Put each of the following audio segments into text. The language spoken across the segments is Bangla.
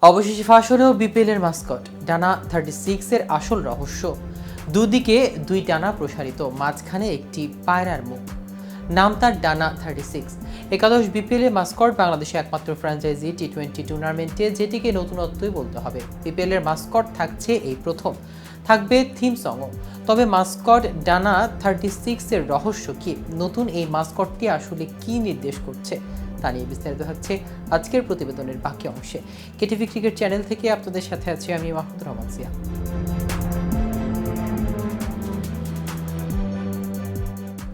অবশেষে ফাঁস হলো বিপিএলের মাস্কট ডানা 36 এর আসল রহস্য। দুদিকে দুই ডানা প্রসারিত, মাঝখানে একটি পায়রার মুখ। নাম তার ডানা 36। একাদশ বিপিএলের মাস্কট বাংলাদেশে একমাত্র ফ্র্যাঞ্চাইজি টি20 টুর্নামেন্টে, যেটিকে নতুনত্বই বলতে হবে। বিপিএলের মাস্কট থাকছে এই প্রথম, থাকবে থিম সংও। তবে মাস্কট ডানা 36 এর রহস্য কি? নতুন এই মাস্কটটি আসলে কি নির্দেশ করছে তা নিয়ে বিস্তারিত হচ্ছে আজকের প্রতিবেদনের বাকি অংশে। কেটিভি ক্রিকেট চ্যানেল থেকে আপনাদের সাথে আছি আমি মাহমুদ রহমান জিয়া।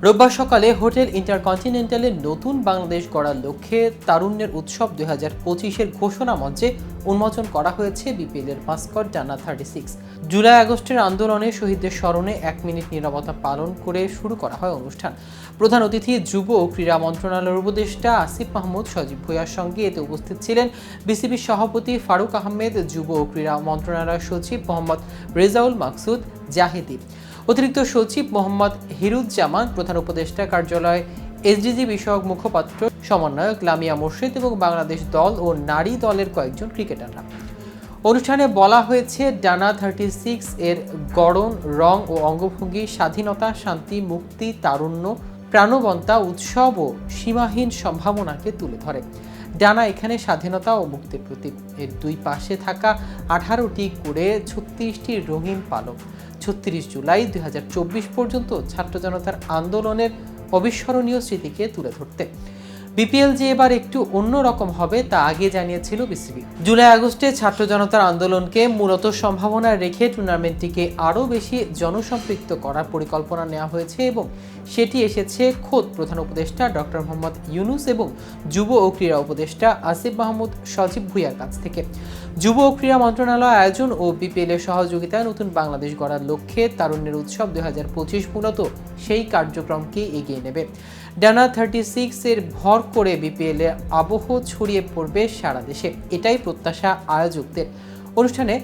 রোববার সকালে হোটেল ইন্টারকন্টিনেন্টালের নতুন বাংলাদেশ গড়ার লক্ষ্যে তারুণ্যের উৎসব 2025-এর ঘোষণা মঞ্চে উন্মোচন করা হয়েছে বিপিএলের মাস্কট ডানা 36। জুলাই আগস্টের আন্দোলনে শহীদদের স্মরণে 1 মিনিট নীরবতা পালন করে শুরু করা হয় অনুষ্ঠান। প্রধান অতিথি যুব ও ক্রীড়া মন্ত্রণালয়ের উপদেষ্টা আসিফ মাহমুদ সজীব ভুঁইয়ার সঙ্গে এতে উপস্থিত ছিলেন বিসিবির সভাপতি ফারুক আহমেদ, যুব ও ক্রীড়া মন্ত্রণালয়ের সচিব মোহাম্মদ রেজাউল মাকসুদ জাহেদি, অতিরিক্ত সচিব মোহাম্মদ হিরুজ্জামান, প্রধান উপদেষ্টা কার্যালয় এসডিজি বিষয়ক মুখপাত্র সমন্বয়ক লামিয়া মোর্শেদ এবং বাংলাদেশ দল ও নারী দলের কয়েকজন ক্রিকেটাররা। অনুষ্ঠানে বলা হয়েছে, ডানা 36 এর গড়ন, রং ও অঙ্গভঙ্গি স্বাধীনতা, শান্তি, মুক্তি, তারুণ্য, প্রাণবন্তা, উৎসব ও সীমাহীন সম্ভাবনাকে তুলে ধরে। ডানা এখানে স্বাধীনতা ও মুক্তির প্রতীক। এর দুই পাশে থাকা 18টি করে 36টি রঙিন পালক 36 জুলাই 2024 পর্যন্ত ছাত্র জনতার আন্দোলনের অবিস্মরণীয় স্মৃতিকে তুলে ধরতে। বিপিএল যে এবার একটু অন্যরকম হবে তা আগে জানিয়েছিল বিসিবি। জুলাই আগস্টে ছাত্র জনতার আন্দোলনকে মূলত সম্ভাবনা রেখে টুর্নামেন্টটিকে আরও বেশি জনসম্পৃক্ত করার পরিকল্পনা নেওয়া হয়েছে এবং সেটি এসেছে খোদ প্রধান উপদেষ্টা ডক্টর মোহাম্মদ ইউনুস এবং যুব ও ক্রীড়া উপদেষ্টা আসিফ মাহমুদ সজীব ভুঁইয়ার কাছ থেকে। যুব ও ক্রীড়া মন্ত্রণালয় আয়োজন ও বিপিএলের সহযোগিতায় নতুন বাংলাদেশ গড়ার লক্ষ্যে তারুণ্যের উৎসব 2025 মূলত সেই কার্যক্রমকে এগিয়ে নেবে। ডানা 36 এর ভর করে বিপিএলে আবহ ছড়িয়ে পড়বে সারা দেশে, এটাই প্রত্যাশা আয়োজকদের। অনুষ্ঠানে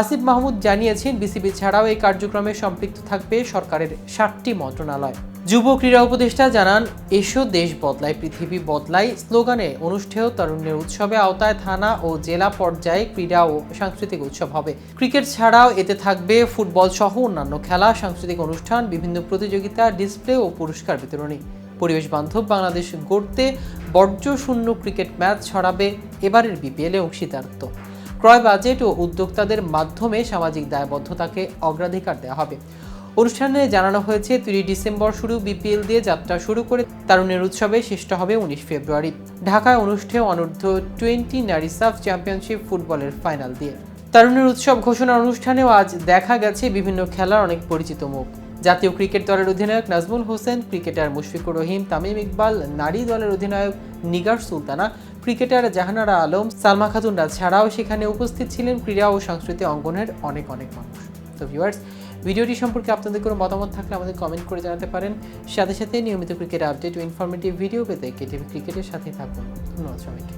আসিফ মাহমুদ জানিয়েছেন, বিসিবি ছাড়াও এই কার্যক্রমে সম্পৃক্ত থাকবে সরকারের 7টি মন্ত্রণালয়। যুব ক্রীড়া উপদেষ্টা জানান, এসো দেশ বদলায় পৃথিবী বদলায় স্লোগানে অনুষ্ঠেয় তারুণ্যের উৎসবে আওতায় থানা ও জেলা পর্যায়ে ক্রীড়া ও সাংস্কৃতিক উৎসব হবে। ক্রিকেট ছাড়াও এতে থাকবে ফুটবল সহ অন্যান্য খেলা, সাংস্কৃতিক অনুষ্ঠান, বিভিন্ন প্রতিযোগিতা, ডিসপ্লে ও পুরস্কার বিতরণী। পরিবেশ বান্ধব বাংলাদেশ গড়তে বর্জ্য শূন্য ক্রিকেট ম্যাচ ছড়াবে এবারের বিপিএলে অংশীদারত্ব। ক্রয় বাজেট ও উদ্যোক্তাদের মাধ্যমে সামাজিক দায়বদ্ধতাকে অগ্রাধিকার দেওয়া হবে। অনুষ্ঠানে জানানো হয়েছে, 3 ডিসেম্বর শুরু বিপিএল দিয়ে যাত্রা শুরু করে তারুণ্যের উৎসবে শেষটা হবে 19 ফেব্রুয়ারি ঢাকায় অনুষ্ঠেয় অনূর্ধ্ব 20 নারী সাফ চ্যাম্পিয়নশিপ ফুটবলের ফাইনাল দিয়ে। তারুণ্যের উৎসব ঘোষণার অনুষ্ঠানেও আজ দেখা গেছে বিভিন্ন খেলার অনেক পরিচিত মুখ। জাতীয় ক্রিকেট দলের অধিনায়ক নাজমুল হোসেন, ক্রিকেটার মুশফিকুর রহিম, তামিম ইকবাল, নারী দলের অধিনায়ক নিগার সুলতানা, ক্রিকেটার জাহানারা আলম, সালমা খাতুনরা ছাড়াও সেখানে উপস্থিত ছিলেন ক্রীড়া ও সাংস্কৃতিক অঙ্গনের অনেক মানুষ। তো ভিউয়ার্স, ভিডিওটি সম্পর্কে আপনাদের কোনো মতামত থাকলে আমাদের কমেন্ট করে জানাতে পারেন। সাথে সাথে নিয়মিত ক্রিকেট আপডেট ও ইনফরমেটিভ ভিডিও পেতে কেটিভি ক্রিকেটের সাথে থাকুন। ধন্যবাদ সবাইকে।